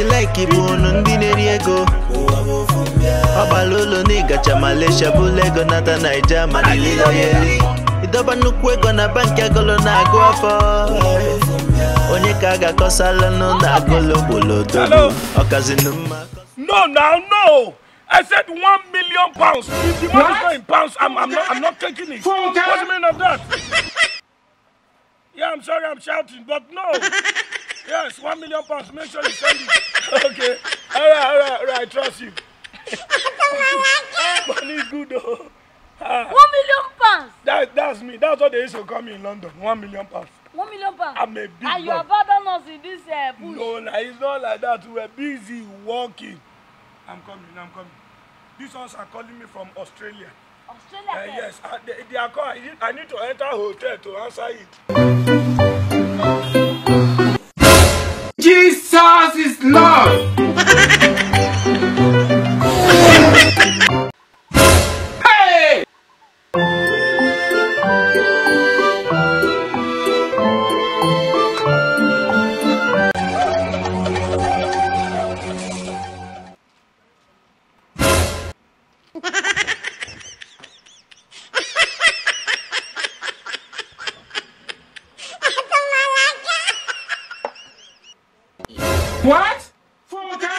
like bunu ndine riego Obalolo ni gacha Malaysia bulego nata Naija manililo yeli Idoba nukwego na banki agolo na agụ afọ Onye ka aga kosala no na agolo bolodo Okazinu mma No, no! I said £1 million. If the money is not in pounds, I'm not taking it. What's the meaning of that? Yeah, I'm sorry I'm shouting, but no. Yes, £1 million. Make sure you send it. Okay. All right. I trust you. Money is good though. £1 million. That's me. That's what they used to call me in London. £1 million. £1 million. I'm a big and you abandoned us in this bush. No, it's not like that. We were busy working. I'm coming. These ones are calling me from Australia. Australia? Yes, they are calling. I need to enter a hotel to answer it. Jesus is Lord! Hey! What? Funka?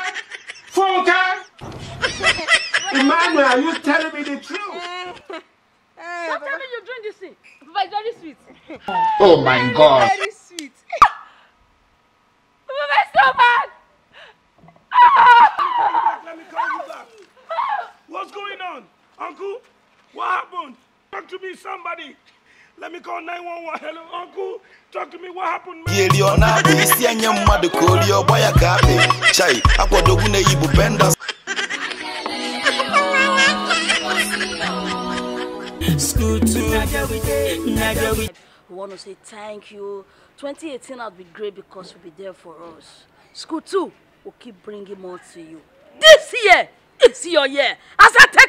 Emmanuel, are you telling me the truth? Don't tell me you're doing this thing. Papa, it's very sweet. Oh my God. Very sweet. Papa, my stomach! Let me call you back. What's going on? Uncle? What happened? Talk to me, somebody. Let me call 911. Hello, Uncle. Talk to me. What happened, man? We want to say thank you. 2018 has been great because you'll be there for us. School 2 will keep bringing more to you. This year is your year. As I take